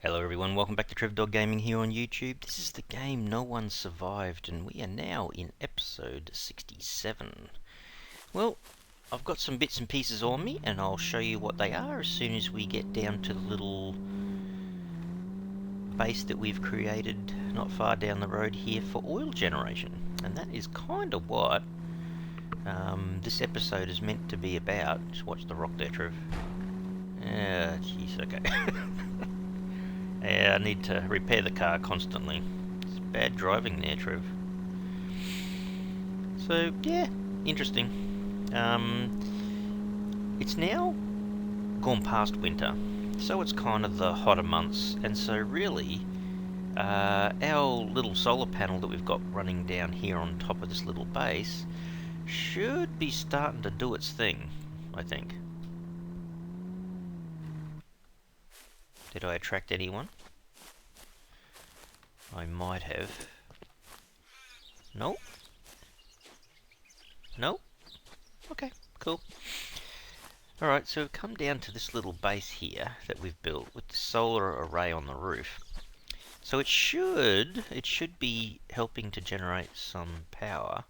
Hello everyone, welcome back to TrevDog Gaming here on YouTube. This is the game No One Survived and we are now in episode 67. Well, I've got some bits and pieces on me and I'll show you what they are as soon as we get down to the little base that we've created not far down the road here for oil generation. And that is kind of what this episode is meant to be about. Just watch the rock there, Trev. Jeez, okay. Yeah, I need to repair the car constantly. It's bad driving there, Trev. So, yeah, interesting. It's now gone past winter, so it's kind of the hotter months, and so really, our little solar panel that we've got running down here on top of this little base should be starting to do its thing, I think. Did I attract anyone? I might have. Nope. Nope. Okay, cool. Alright, so we've come down to this little base here that we've built with the solar array on the roof. So it should be helping to generate some power.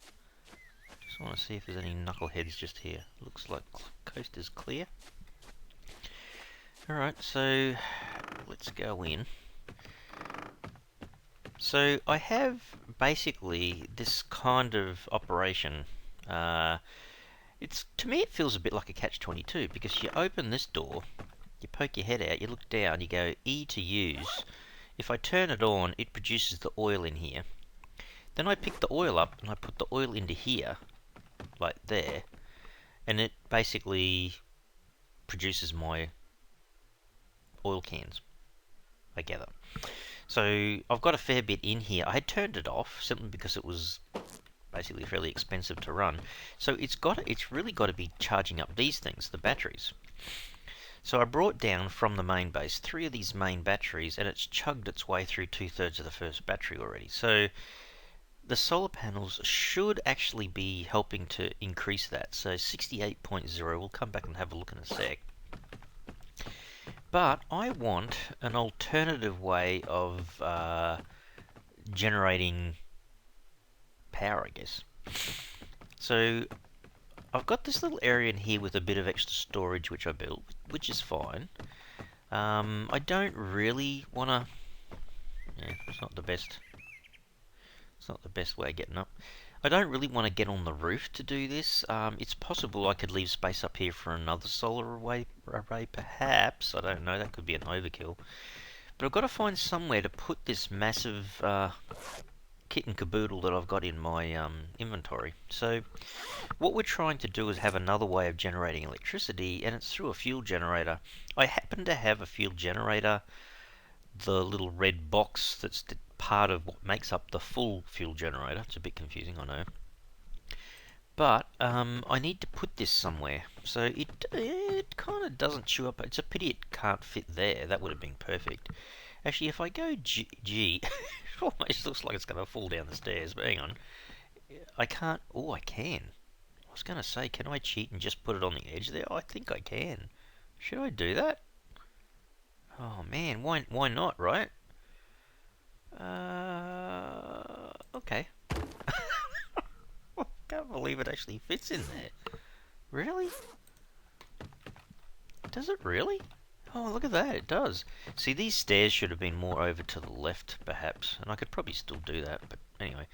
Just want to see if there's any knuckleheads just here. Looks like coast is clear. Alright, so let's go in. So I have basically this kind of operation. To me it feels a bit like a catch-22 because you open this door, you poke your head out, you look down, you go E to use. If I turn it on, it produces the oil in here. Then I pick the oil up and I put the oil into here, like there, and it basically produces my oil cans, I gather. So I've got a fair bit in here. I had turned it off simply because it was basically fairly expensive to run. So it's really got to be charging up these things, the batteries. So I brought down from the main base 3 of these main batteries, and it's chugged its way through 2/3 of the first battery already. So the solar panels should actually be helping to increase that. So 68.0, we'll come back and have a look in a sec. But I want an alternative way of generating power, I guess. So I've got this little area in here with a bit of extra storage which I built, which is fine. I don't really want to... Yeah, it's not the best. It's not the best way of getting up. I don't really want to get on the roof to do this. It's possible I could leave space up here for another solar array, perhaps. I don't know, that could be an overkill. But I've got to find somewhere to put this massive kit and caboodle that I've got in my inventory. So what we're trying to do is have another way of generating electricity, and it's through a fuel generator. I happen to have a fuel generator, the little red box that's part of what makes up the full fuel generator. It's a bit confusing, I know. But I need to put this somewhere. So it kind of doesn't chew up. It's a pity it can't fit there. That would have been perfect. Actually, if I go G, it almost looks like it's going to fall down the stairs. But hang on. I can't. Oh, I can. I was going to say, can I cheat and just put it on the edge there? I think I can. Should I do that? Oh man, why not, right? Okay. I can't believe it actually fits in there. Really? Does it really? Oh, look at that, it does. See, these stairs should have been more over to the left, perhaps, and I could probably still do that, but anyway.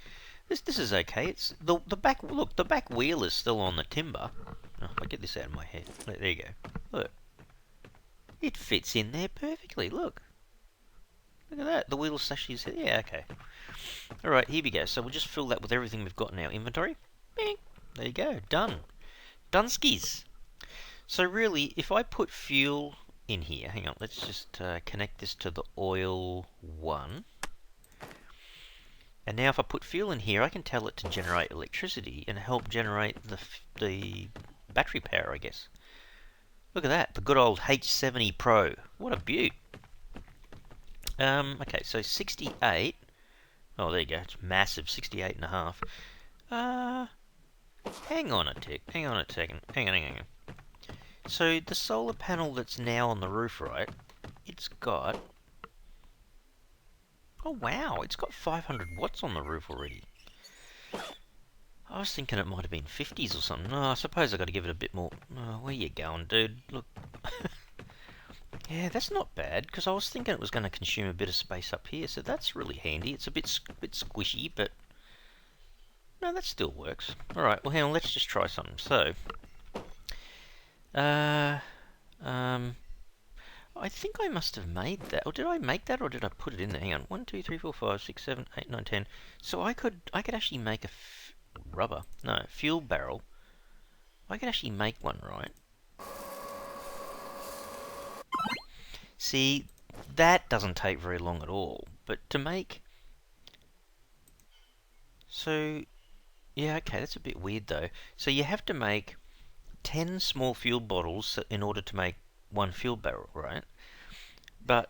This is okay. It's the back, look, the back wheel is still on the timber. Oh, if I get this out of my head. There you go. Look. It fits in there perfectly, look. Look at that, the wheel's actually... Yeah, okay. Alright, here we go. So we'll just fill that with everything we've got in our inventory. Bing! There you go, done. Dunskies! So really, if I put fuel in here... Hang on, let's just connect this to the oil 1. And now if I put fuel in here, I can tell it to generate electricity and help generate the battery power, I guess. Look at that, the good old H70 Pro. What a beaut. Okay, so 68. Oh, there you go. It's massive, 68 and a half. Hang on a tick. Hang on a second. Hang on. So the solar panel that's now on the roof, right? It's got Oh wow, it's got 500 watts on the roof already. I was thinking it might have been 50s or something. No, I suppose I got to give it a bit more. Oh, where you going, dude? Look. Yeah, that's not bad, because I was thinking it was going to consume a bit of space up here, so that's really handy. It's a bit squishy, but no, that still works. Alright, well hang on, let's just try something. So, uh, um, I think I must have made that. Or did I make that, or did I put it in there? Hang on. 1, 2, 3, 4, 5, 6, 7, 8, 9, 10. So I could actually make a fuel barrel. I could actually make one, right? See, that doesn't take very long at all. But to make... So, yeah, okay, that's a bit weird though. So you have to make 10 small fuel bottles in order to make one fuel barrel, right?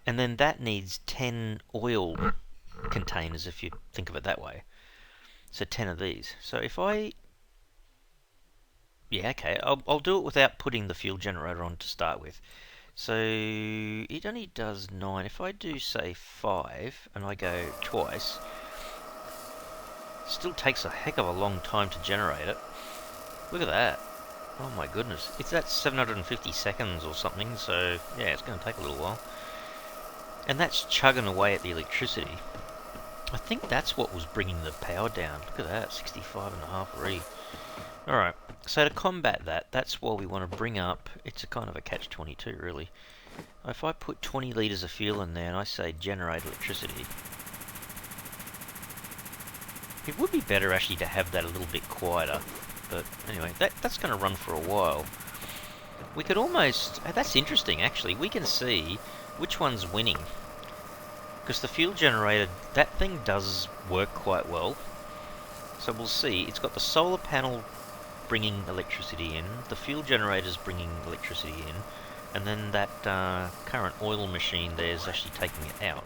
And then that needs 10 oil containers, if you think of it that way. So 10 of these. So if I... Yeah, okay, I'll do it without putting the fuel generator on to start with. So it only does 9. If I do, say, 5, and I go twice, still takes a heck of a long time to generate it. Look at that. Oh my goodness. It's at 750 seconds or something, so yeah, it's going to take a little while. And that's chugging away at the electricity. I think that's what was bringing the power down. Look at that, 65.5 already. Alright, so to combat that, that's why we want to bring up... It's a kind of a catch-22, really. If I put 20 litres of fuel in there and I say generate electricity... It would be better actually to have that a little bit quieter. But anyway, that's going to run for a while. We could almost... That's interesting, actually. We can see which one's winning. Because the fuel generator, that thing does work quite well. So we'll see. It's got the solar panel bringing electricity in, the fuel generator's bringing electricity in, and then that current oil machine there is actually taking it out.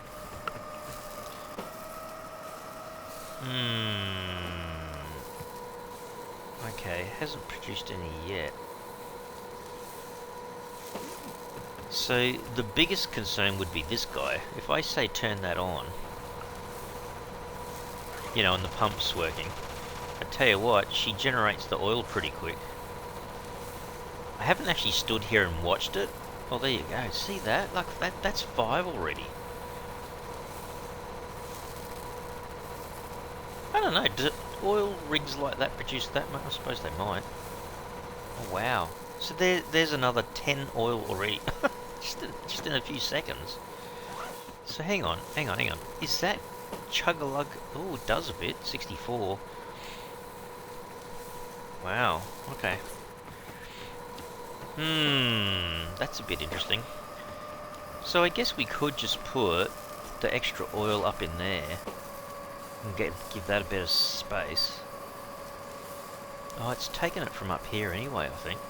Okay, hasn't produced any yet. So the biggest concern would be this guy. If I say turn that on, you know, and the pump's working, I tell you what, she generates the oil pretty quick. I haven't actually stood here and watched it. Oh, there you go. See that? Like that's 5 already. I don't know. Do oil rigs like that produce that much? I suppose they might. Oh, wow. So there's another 10 oil already. just in a few seconds. So hang on. Is that chug-a-lug? Oh, it does a bit. 64. Wow. Okay. That's a bit interesting. So I guess we could just put the extra oil up in there and give that a bit of space. Oh, it's taken it from up here anyway, I think.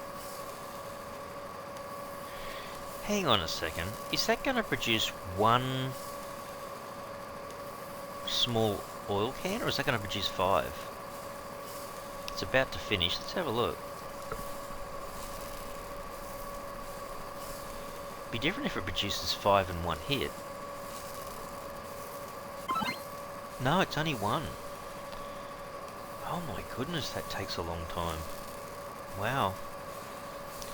Hang on a second. Is that going to produce one small oil can, or is that going to produce 5? It's about to finish. Let's have a look. Be different if it produces 5 in one hit. No, it's only 1. Oh my goodness, that takes a long time. Wow.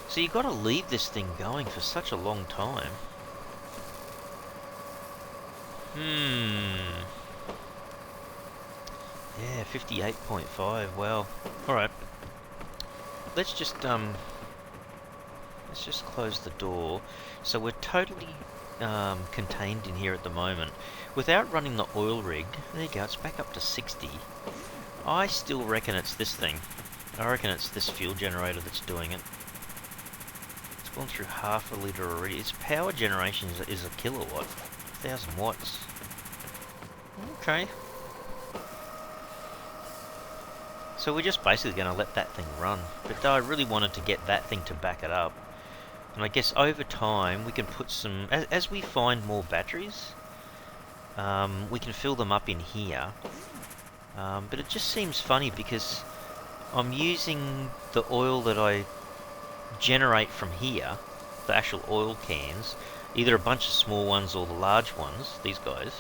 So you've got to leave this thing going for such a long time. Yeah, 58.5. Well, all right. Let's just close the door. So we're totally contained in here at the moment. Without running the oil rig, there you go, it's back up to 60. I still reckon it's this thing. I reckon it's this fuel generator that's doing it. It's gone through half a litre already. Its power generation is a kilowatt. 1,000 watts. Okay. So we're just basically going to let that thing run. But I really wanted to get that thing to back it up. And I guess over time we can put some... As we find more batteries, we can fill them up in here. But it just seems funny because I'm using the oil that I generate from here, the actual oil cans, either a bunch of small ones or the large ones, these guys.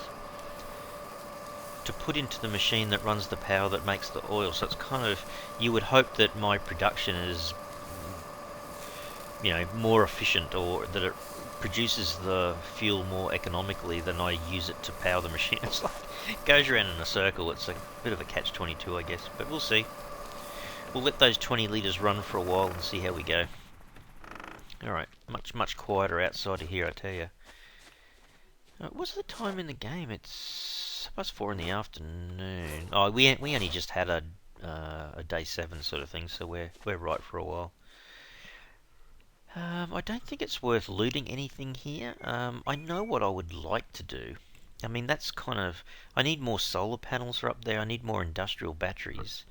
to put into the machine that runs the power that makes the oil. So it's kind of, you would hope that my production is, more efficient, or that it produces the fuel more economically than I use it to power the machine. It's like, it goes around in a circle. It's a bit of a catch-22, I guess, but we'll see. We'll let those 20 litres run for a while and see how we go. Alright, much quieter outside of here, I tell you. What's the time in the game? It's +4 in the afternoon. Oh, we only just had a day 7 sort of thing, so we're right for a while. I don't think it's worth looting anything here. I know what I would like to do. I mean, that's kind of... I need more solar panels are up there. I need more industrial batteries.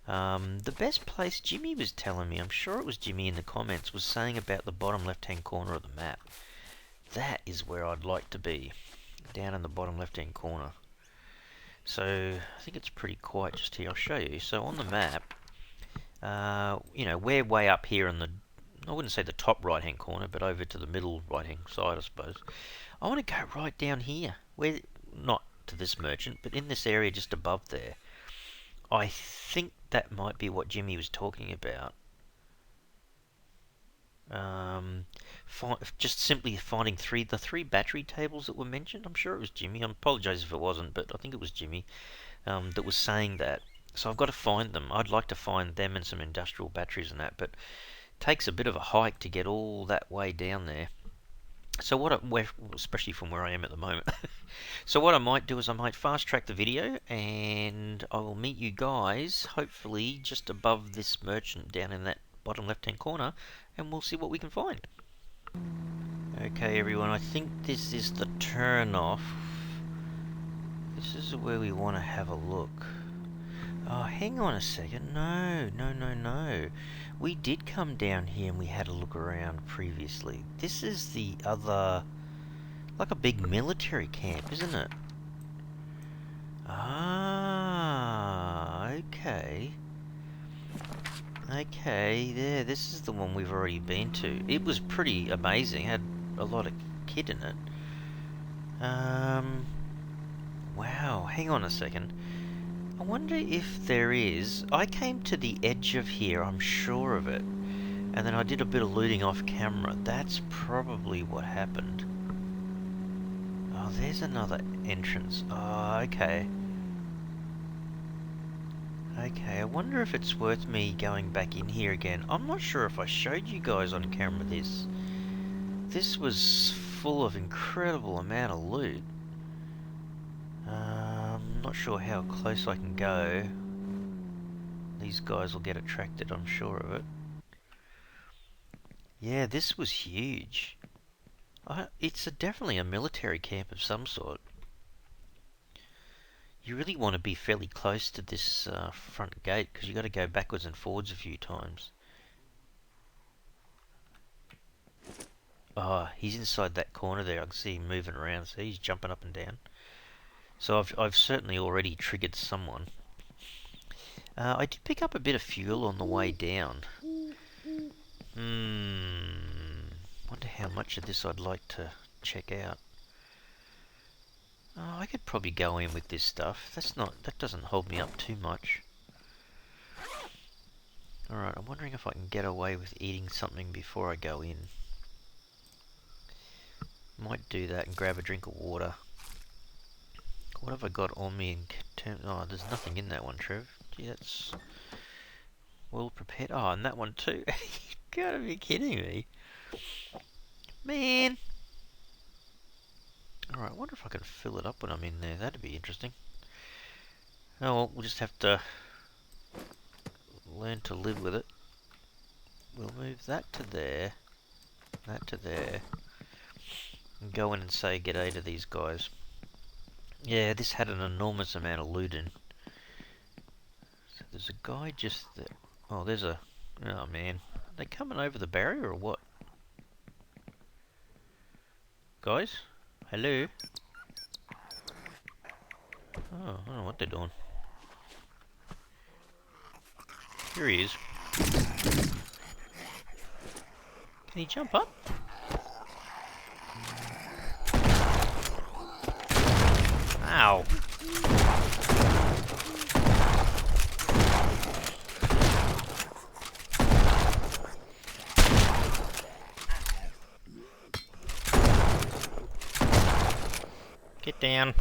The best place, Jimmy was telling me, I'm sure it was Jimmy in the comments, was saying about the bottom left-hand corner of the map. That is where I'd like to be. Down in the bottom left-hand corner. So, I think it's pretty quiet just here. I'll show you. So, on the map, we're way up here in the... I wouldn't say the top right-hand corner, but over to the middle right-hand side, I suppose. I want to go right down here. Not to this merchant, but in this area just above there. I think that might be what Jimmy was talking about. Just simply finding the three battery tables that were mentioned. I'm sure it was Jimmy. I apologise if it wasn't, but I think it was Jimmy that was saying that. So I've got to find them. I'd like to find them and some industrial batteries and that, but takes a bit of a hike to get all that way down there. So especially from where I am at the moment. So what I might do is I might fast track the video, and I will meet you guys hopefully just above this merchant down in that bottom left hand corner, and we'll see what we can find. Okay everyone, I think this is the turn off. This is where we want to have a look. Oh, hang on a second. No. We did come down here and we had a look around previously. This is the other... like a big military camp, isn't it? Ah, okay. Okay, there, this is the one we've already been to. It was pretty amazing. It had a lot of kit in it. Wow, hang on a second. I wonder if there is... I came to the edge of here, I'm sure of it. And then I did a bit of looting off camera. That's probably what happened. Oh, there's another entrance. Oh, okay. Okay, I wonder if it's worth me going back in here again. I'm not sure if I showed you guys on camera this. This was full of incredible amount of loot. I'm not sure how close I can go. These guys will get attracted, I'm sure of it. Yeah, this was huge. It's definitely a military camp of some sort. You really want to be fairly close to this front gate, because you've got to go backwards and forwards a few times. Oh, he's inside that corner there. I can see him moving around. See, he's jumping up and down. So I've certainly already triggered someone. I did pick up a bit of fuel on the way down. Wonder how much of this I'd like to check out. Oh, I could probably go in with this stuff. That doesn't hold me up too much. Alright, I'm wondering if I can get away with eating something before I go in. Might do that and grab a drink of water. What have I got on me in terms... Oh, there's nothing in that one, Trev. Gee, that's well prepared. Oh, and that one too. You gotta be kidding me. Man. Alright, I wonder if I can fill it up when I'm in there. That'd be interesting. Oh well, we'll just have to learn to live with it. We'll move that to there. That to there. And go in and say g'day to these guys. Yeah, this had an enormous amount of loot in. So there's a guy just there. Oh, there's a... Oh man. Are they coming over the barrier or what? Guys? Hello? Oh, I don't know what they're doing. Here he is. Can he jump up? Ow. Get down.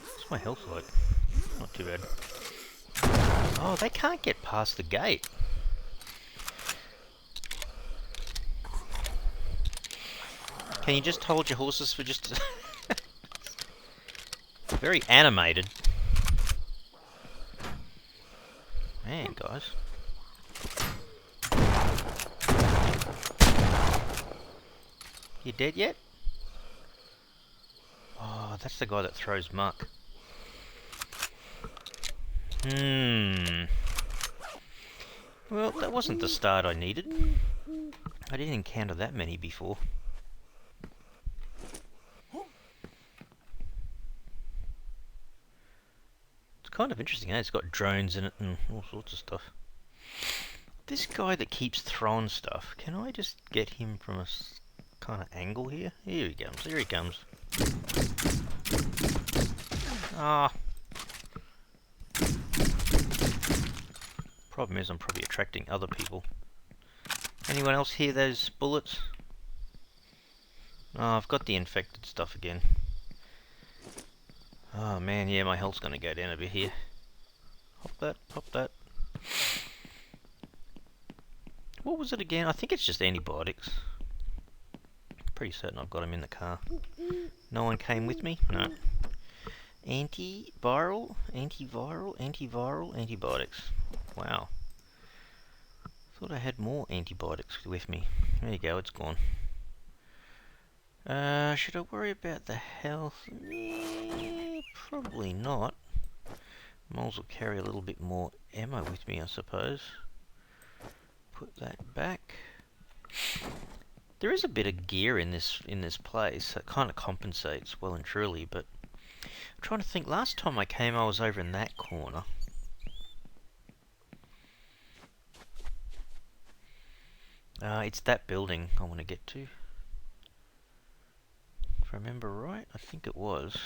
What's my health like? Not too bad. Oh, they can't get past the gate. Can you just hold your horses for just... Very animated. Man, guys. You dead yet? Oh, that's the guy that throws muck. Well, that wasn't the start I needed. I didn't encounter that many before. It's kind of interesting, eh? It's got drones in it and all sorts of stuff. This guy that keeps throwing stuff, can I just get him from a kind of angle here? Here he comes, here he comes. Ah. Problem is I'm probably attracting other people. Anyone else hear those bullets? Oh, I've got the infected stuff again. Oh man, yeah, my health's gonna go down a bit here. Hop that, hop that. What was it again? I think it's just antibiotics. Pretty certain I've got them in the car. No one came with me? No. Antiviral, antibiotics. Wow. Thought I had more antibiotics with me. There you go, it's gone. Should I worry about the health? Probably not. Moles will carry a little bit more ammo with me, I suppose. Put that back. There is a bit of gear in this place that kind of compensates well and truly, but I'm trying to think. Last time I came, I was over in that corner. It's that building I want to get to. If I remember right, I think it was.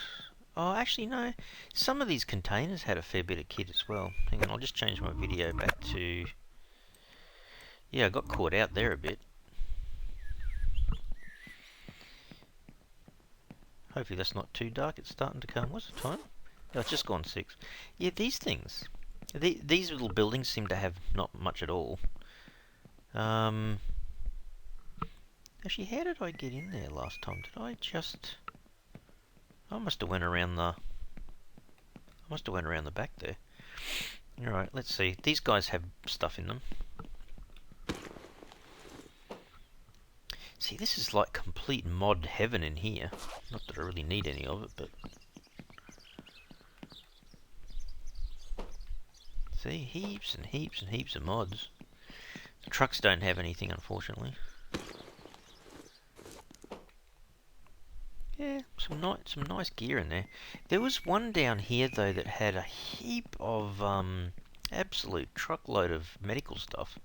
Oh, actually no. Some of these containers had a fair bit of kit as well. Hang on, I'll just change my video back to... Yeah, I got caught out there a bit. Hopefully that's not too dark. It's starting to come. What's the time? Oh, it's just gone 6. Yeah, these things. These little buildings seem to have not much at all. Actually, how did I get in there last time? Did I just... I must have went around the back there. Alright, let's see. These guys have stuff in them. See, this is like complete mod heaven in here. Not that I really need any of it, but... See, heaps and heaps and heaps of mods. The trucks don't have anything, unfortunately. Yeah, some nice gear in there. There was one down here though that had a heap of absolute truckload of medical stuff.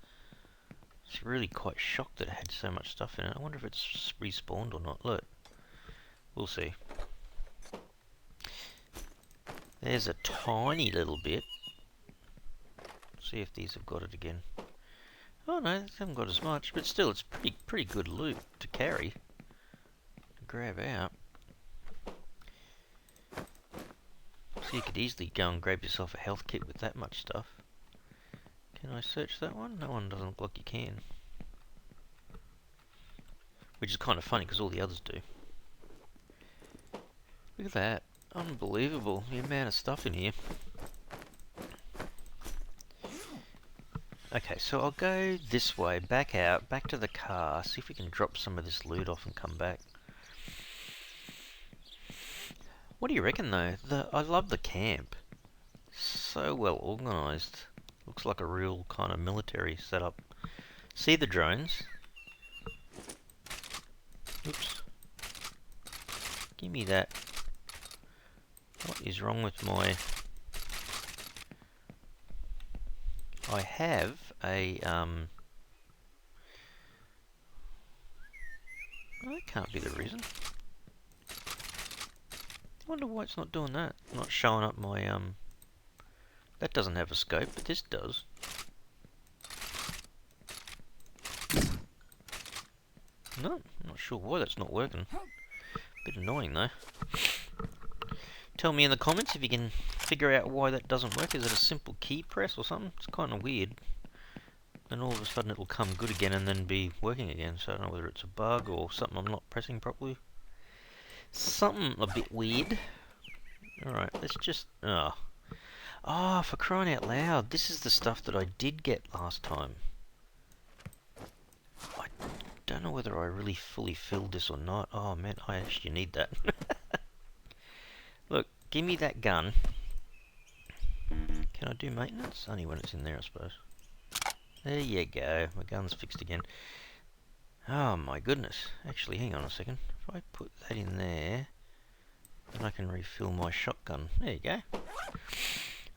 It's really quite shocked that it had so much stuff in it. I wonder if it's respawned or not. Look, we'll see. There's a tiny little bit. See if these have got it again. Oh no, they haven't got as much, but still, it's pretty good loot to carry, to grab out. So you could easily go and grab yourself a health kit with that much stuff. Can I search that one? No one doesn't look like you can. Which is kind of funny because all the others do. Look at that. Unbelievable. The amount of stuff in here. Okay, so I'll go this way, back out, back to the car, see if we can drop some of this loot off and come back. What do you reckon though? I love the camp. So well organised. Looks like a real kind of military setup. See the drones? Oops. Give me that. What is wrong with my... I have a, oh, that can't be the reason. I wonder why it's not doing that. Not showing up my, that doesn't have a scope, but this does. No, I'm not sure why that's not working. Bit annoying though. Tell me in the comments if you can figure out why that doesn't work. Is it a simple key press or something? It's kind of weird. Then all of a sudden it'll come good again and then be working again. So I don't know whether it's a bug or something I'm not pressing properly. Something a bit weird. Alright, let's just... for crying out loud. This is the stuff that I did get last time. I don't know whether I really fully filled this or not. Oh man, I actually need that. Look, give me that gun. Can I do maintenance? Only when it's in there, I suppose. There you go. My gun's fixed again. Oh my goodness. Actually, hang on a second. If I put that in there, then I can refill my shotgun. There you go.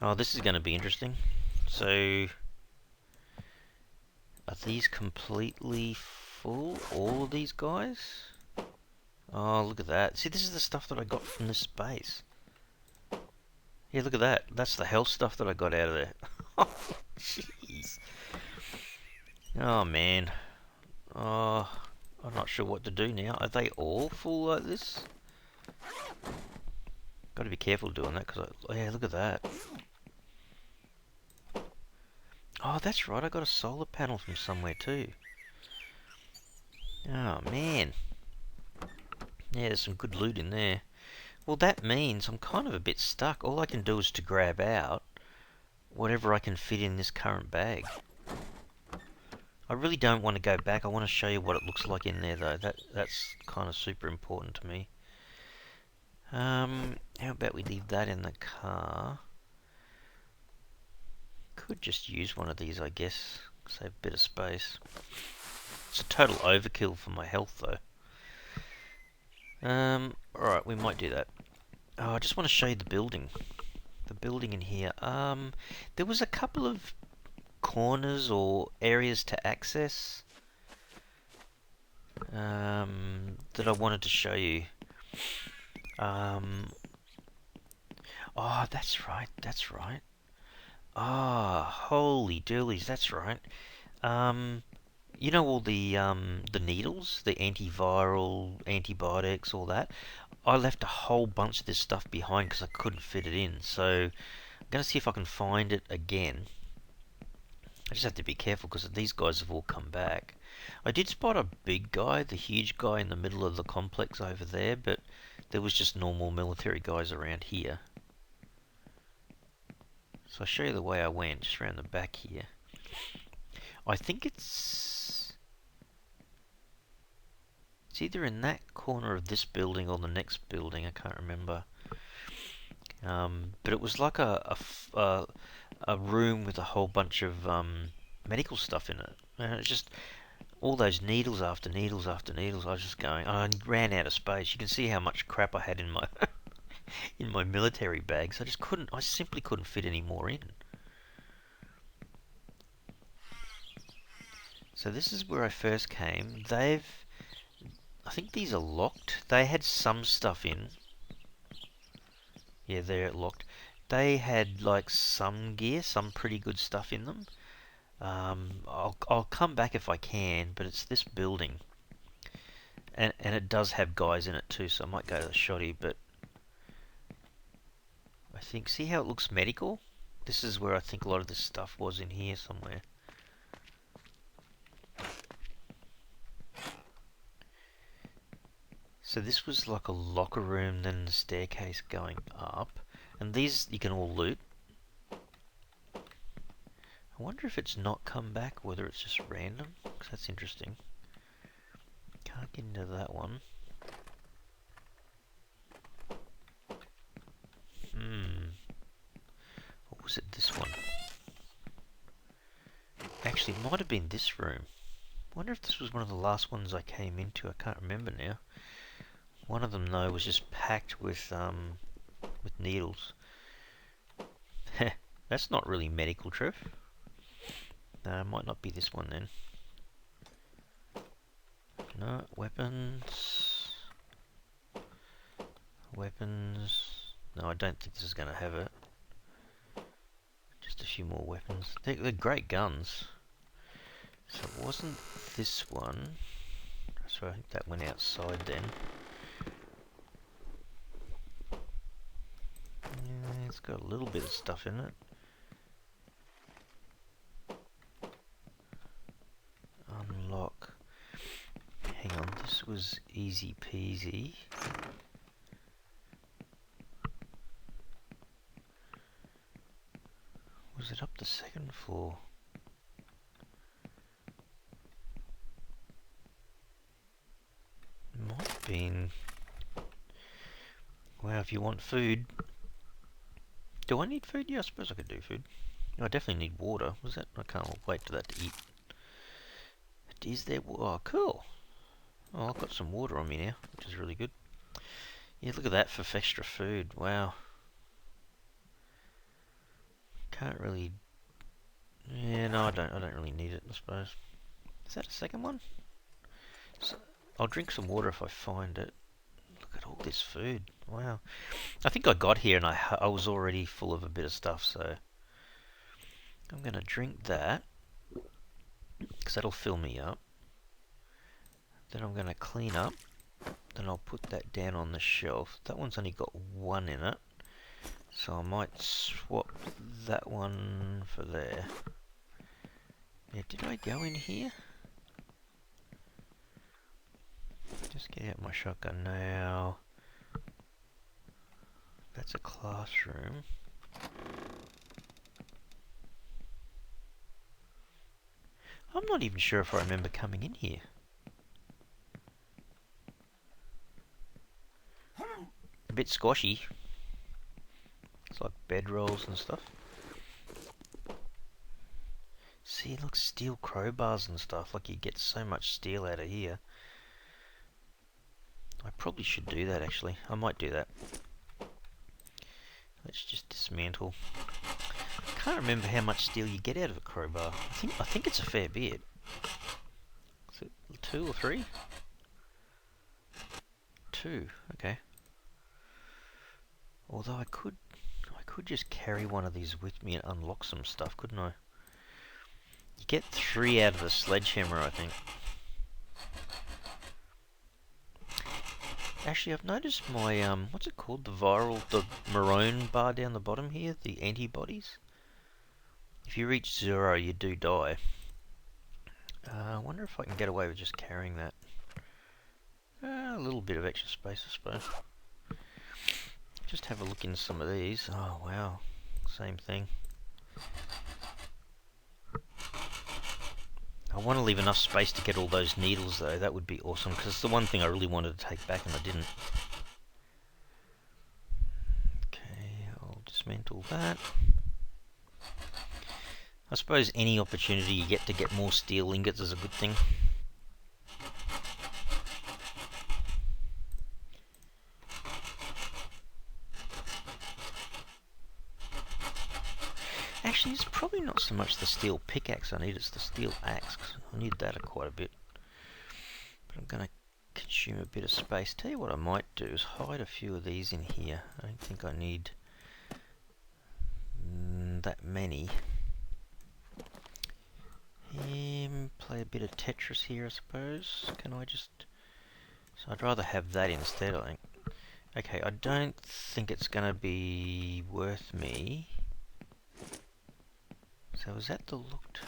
Oh, this is going to be interesting. So, are these completely full? All of these guys? Oh, look at that. See, this is the stuff that I got from this space. Yeah, look at that. That's the health stuff that I got out of there. Oh, jeez. Oh, man. Oh, I'm not sure what to do now. Are they all full like this? Got to be careful doing that, because yeah, look at that. Oh, that's right. I got a solar panel from somewhere, too. Oh, man. Yeah, there's some good loot in there. Well, that means I'm kind of a bit stuck. All I can do is to grab out whatever I can fit in this current bag. I really don't want to go back. I want to show you what it looks like in there, though. That's kind of super important to me. How about we leave that in the car? Could just use one of these, I guess. Save a bit of space. It's a total overkill for my health, though. Alright, we might do that. Oh, I just want to show you the building. The building in here. There was a couple of corners or areas to access that I wanted to show you. Oh, that's right, that's right. Ah, holy doolies, that's right. You know all the needles, the antiviral, antibiotics, all that? I left a whole bunch of this stuff behind because I couldn't fit it in. So I'm going to see if I can find it again. I just have to be careful because these guys have all come back. I did spot a big guy, the huge guy in the middle of the complex over there, but there was just normal military guys around here. So I'll show you the way I went, just around the back here. I think it's either in that corner of this building or the next building, I can't remember. But it was like a room with a whole bunch of medical stuff in it. And it's just all those needles after needles after needles. I was just going, I ran out of space. You can see how much crap I had in my in my military bags. I simply couldn't fit any more in. So this is where I first came. I think these are locked. They had some stuff in. Yeah, they're locked. They had like some gear, some pretty good stuff in them. I'll come back if I can, but it's this building. And it does have guys in it too, so I might go to the shoddy, but I think, see how it looks medical? This is where I think a lot of this stuff was, in here somewhere. So this was like a locker room, then the staircase going up. And these you can all loot. I wonder if it's not come back, whether it's just random, because that's interesting. Can't get into that one. Or was it this one? Actually, it might have been this room. I wonder if this was one of the last ones I came into. I can't remember now. One of them, though, was just packed with needles. That's not really medical, Trev. No, it might not be this one then. No, weapons. Weapons. No, I don't think this is going to have it. Just a few more weapons. They're great guns. So it wasn't this one. So I think that went outside then. It's got a little bit of stuff in it. Unlock. Hang on, this was easy peasy. Was it up the second floor? Might have been. Wow, if you want food. Do I need food? Yeah, I suppose I could do food. I definitely need water. Was that? I can't wait for that to eat. Is there? Oh, cool. Oh, I've got some water on me now, which is really good. Yeah, look at that for extra food. Wow. Can't really. Yeah, no, I don't really need it, I suppose. Is that a second one? So, I'll drink some water if I find it. Look at all this food. Wow. I think I got here and I was already full of a bit of stuff, so I'm going to drink that because that'll fill me up. Then I'm going to clean up. Then I'll put that down on the shelf. That one's only got one in it, so I might swap that one for there. Yeah, did I go in here? Just get out my shotgun now. That's a classroom. I'm not even sure if I remember coming in here. A bit squashy. It's like bedrolls and stuff. See, look, steel crowbars and stuff. Like, you get so much steel out of here. I probably should do that, actually. I might do that. Let's just dismantle. I can't remember how much steel you get out of a crowbar. I think it's a fair bit. Is it 2 or 3? 2, okay. Although I could just carry one of these with me and unlock some stuff, couldn't I? You get 3 out of the sledgehammer, I think. Actually, I've noticed my, what's it called? The maroon bar down the bottom here, the antibodies. If you reach 0, you do die. I wonder if I can get away with just carrying that. A little bit of extra space, I suppose. Just have a look in some of these. Oh, wow. Same thing. I want to leave enough space to get all those needles, though. That would be awesome, because it's the one thing I really wanted to take back and I didn't. Okay, I'll dismantle that. I suppose any opportunity you get to get more steel ingots is a good thing. Actually, it's probably not so much the steel pickaxe I need, it's the steel axe. I need that quite a bit. But I'm going to consume a bit of space. Tell you what I might do is hide a few of these in here. I don't think I need that many. Play a bit of Tetris here, I suppose. Can I just... So I'd rather have that instead, I think. Okay, I don't think it's going to be worth me. So was that the locked...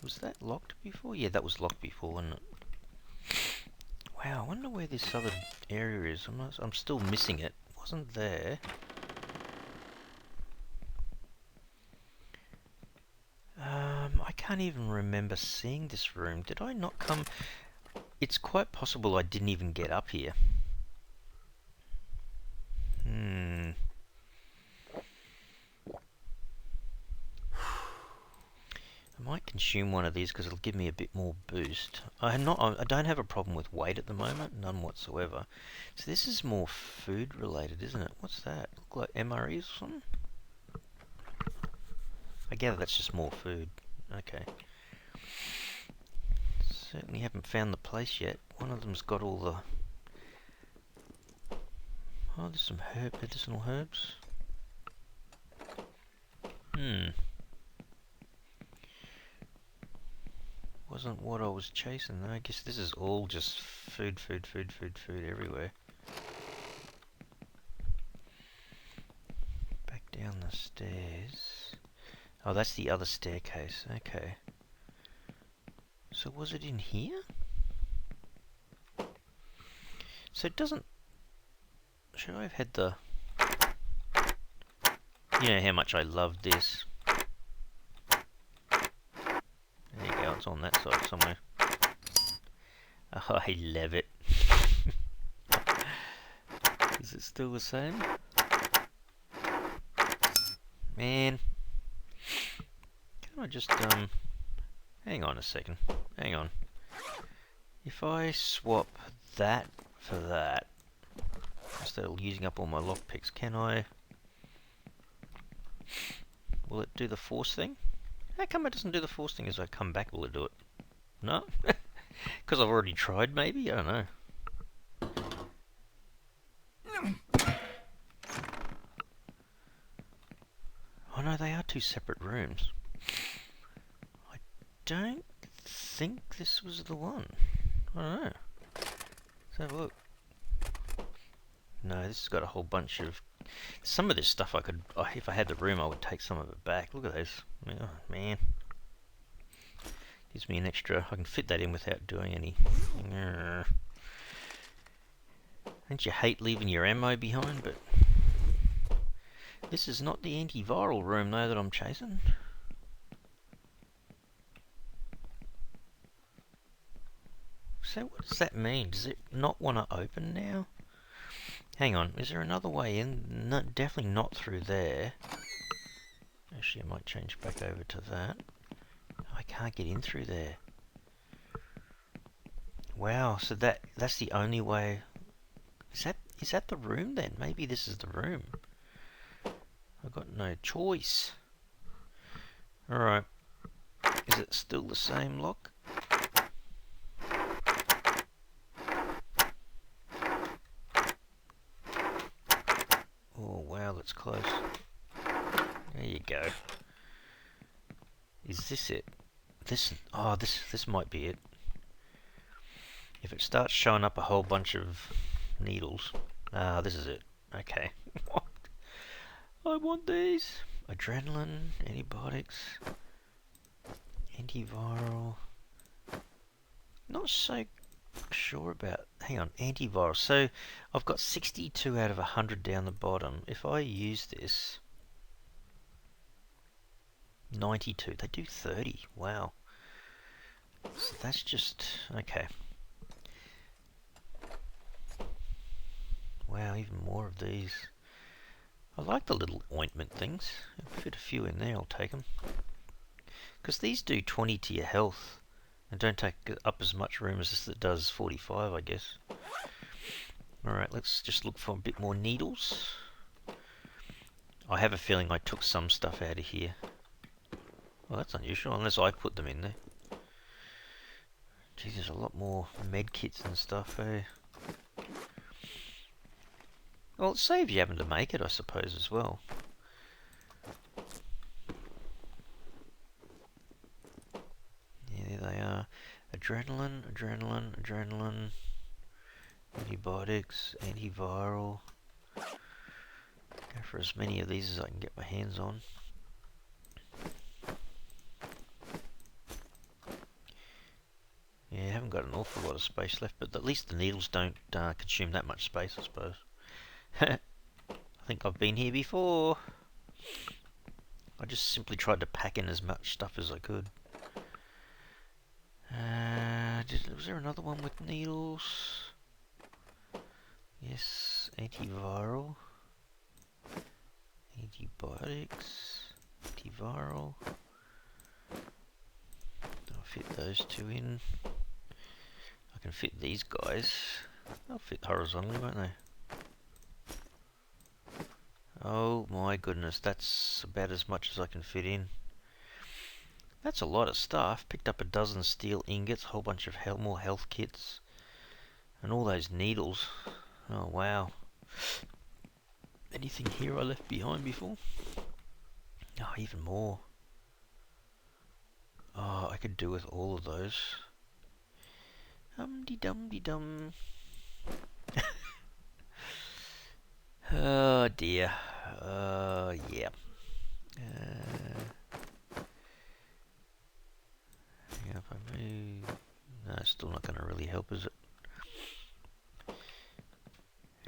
Was that locked before? Yeah, that was locked before, wasn't it? Wow, I wonder where this other area is. I'm still missing it. It wasn't there. I can't even remember seeing this room. Did I not come... It's quite possible I didn't even get up here. I might consume one of these because it'll give me a bit more boost. I don't have a problem with weight at the moment, none whatsoever. So this is more food related, isn't it? What's that? Look like MREs or something? I gather that's just more food. Okay. Certainly haven't found the place yet. One of them's got all the... Oh, there's some medicinal herbs. Wasn't what I was chasing though. I guess this is all just food everywhere. Stairs. Oh, that's the other staircase. Okay. So was it in here? So it doesn't... Should I have had the... You know how much I love this. There you go, it's on that side somewhere. Oh, I love it. Is it still the same? Man. Can I just, hang on a second. Hang on. If I swap that for that, instead of using up all my lockpicks, can I... Will it do the force thing? How come it doesn't do the force thing as I come back? Will it do it? No? Because I've already tried, maybe? I don't know. Oh no, they are two separate rooms. I don't think this was the one. I don't know. Let's have a look. No, this has got a whole bunch of... Some of this stuff I could... If I had the room, I would take some of it back. Look at this. Oh, man. Gives me an extra... I can fit that in without doing any... Don't you hate leaving your ammo behind? But... This is not the antiviral room, though, that I'm chasing. So what does that mean? Does it not want to open now? Hang on, is there another way in? No, definitely not through there. Actually, I might change back over to that. I can't get in through there. Wow, so that's the only way. Is that the room then? Maybe this is the room. I've got no choice. Alright. Is it still the same lock? Oh wow, that's close. There you go. Is this it? This might be it. If it starts showing up a whole bunch of needles. This is it. Okay. What? I want these. Adrenaline, antibiotics, antiviral. Not so sure about... Hang on, antiviral. So, I've got 62 out of 100 down the bottom. If I use this... 92. They do 30. Wow. So that's just... Okay. Wow, even more of these. I like the little ointment things. If I fit a few in there, I'll take them. Because these do 20 to your health. And don't take up as much room as this that does 45, I guess. Alright, let's just look for a bit more needles. I have a feeling I took some stuff out of here. Well, that's unusual, unless I put them in there. Geez, there's a lot more med kits and stuff, eh? Well, it saves you having to make it, I suppose, as well. Yeah, there they are. Adrenaline, adrenaline, adrenaline. Antibiotics, antiviral. Go for as many of these as I can get my hands on. Yeah, I haven't got an awful lot of space left, but at least the needles don't consume that much space, I suppose. I think I've been here before. I just simply tried to pack in as much stuff as I could. Was there another one with needles? Yes, antiviral. Antibiotics. Antiviral. I'll fit those two in. I can fit these guys. They'll fit horizontally, won't they? Oh my goodness, that's about as much as I can fit in. That's a lot of stuff. Picked up a dozen steel ingots, a whole bunch of more health kits, and all those needles. Oh wow. Anything here I left behind before? Oh, even more. Oh, I could do with all of those. Dum-de-dum-de-dum. Oh dear. Yeah. really help, is it?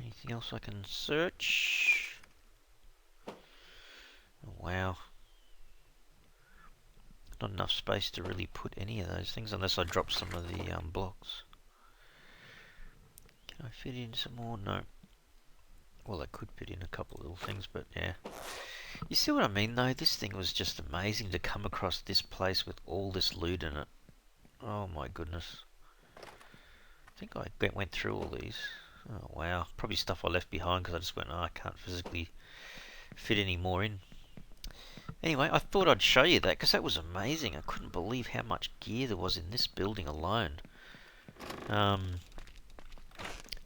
Anything else I can search? Oh, wow. Not enough space to really put any of those things unless I drop some of the blocks. Can I fit in some more? No. Well, I could fit in a couple of little things, but yeah. You see what I mean, though? This thing was just amazing to come across this place with all this loot in it. Oh my goodness. I think I went through all these. Oh wow. Probably stuff I left behind because I just went, oh, I can't physically fit any more in. Anyway, I thought I'd show you that because that was amazing. I couldn't believe how much gear there was in this building alone.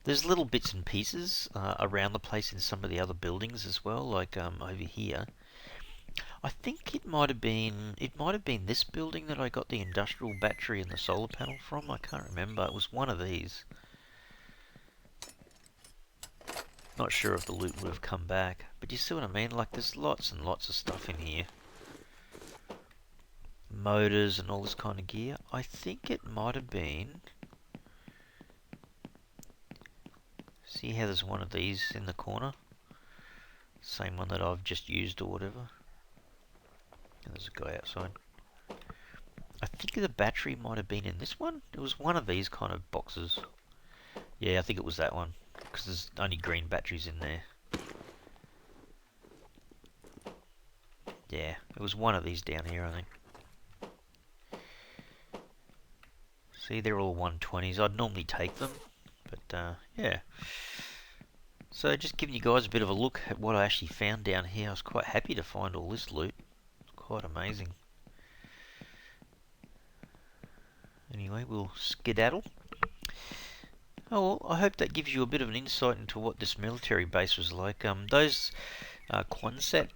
There's little bits and pieces around the place in some of the other buildings as well, like over here. I think it might have been this building that I got the industrial battery and the solar panel from. I can't remember. It was one of these. Not sure if the loot would have come back, but you see what I mean? Like there's lots and lots of stuff in here. Motors and all this kind of gear. I think it might have been. See how there's one of these in the corner? Same one that I've just used or whatever. And there's a guy outside. I think the battery might have been in this one. It was one of these kind of boxes. Yeah, I think it was that one. Because there's only green batteries in there. Yeah, it was one of these down here, I think. See, they're all 120s. I'd normally take them. But, yeah. So, just giving you guys a bit of a look at what I actually found down here. I was quite happy to find all this loot. Quite amazing. Anyway, we'll skedaddle. Oh, well, I hope that gives you a bit of an insight into what this military base was like. Those Quonset,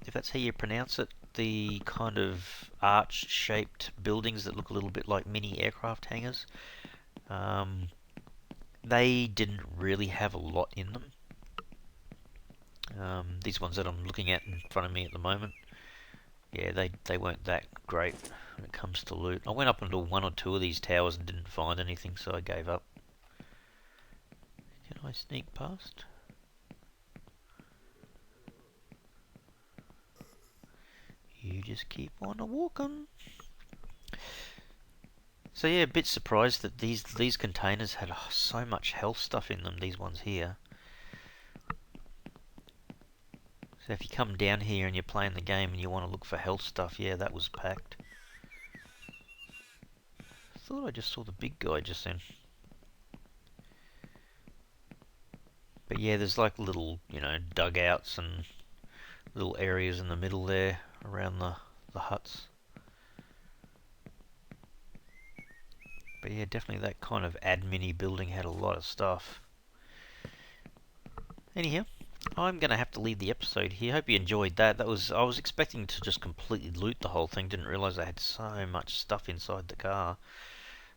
if that's how you pronounce it, the kind of arch-shaped buildings that look a little bit like mini aircraft hangars, they didn't really have a lot in them. These ones that I'm looking at in front of me at the moment, yeah, they weren't that great when it comes to loot. I went up into one or two of these towers and didn't find anything, so I gave up. Can I sneak past? You just keep on a-walking. So yeah, a bit surprised that these containers had so much health stuff in them, these ones here. So if you come down here and you're playing the game and you want to look for health stuff, yeah, that was packed. I thought I just saw the big guy just then. But yeah, there's like little, dugouts and little areas in the middle there around the huts. But yeah, definitely that kind of admin-y building had a lot of stuff. Anyhow, I'm going to have to leave the episode here. Hope you enjoyed that. I was expecting to just completely loot the whole thing. Didn't realise I had so much stuff inside the car.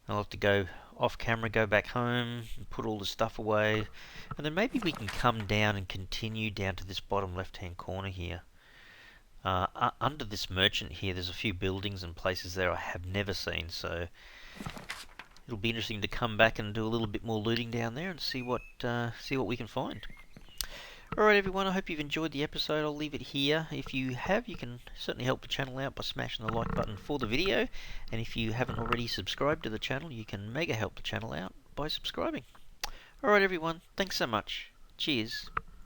I'll have to go off camera, go back home, put all the stuff away, and then maybe we can come down and continue down to this bottom left-hand corner here. Under this merchant here, there's a few buildings and places there I have never seen, so it'll be interesting to come back and do a little bit more looting down there and see what we can find. Alright everyone, I hope you've enjoyed the episode. I'll leave it here. If you have, you can certainly help the channel out by smashing the like button for the video. And if you haven't already subscribed to the channel, you can mega help the channel out by subscribing. Alright everyone, thanks so much. Cheers.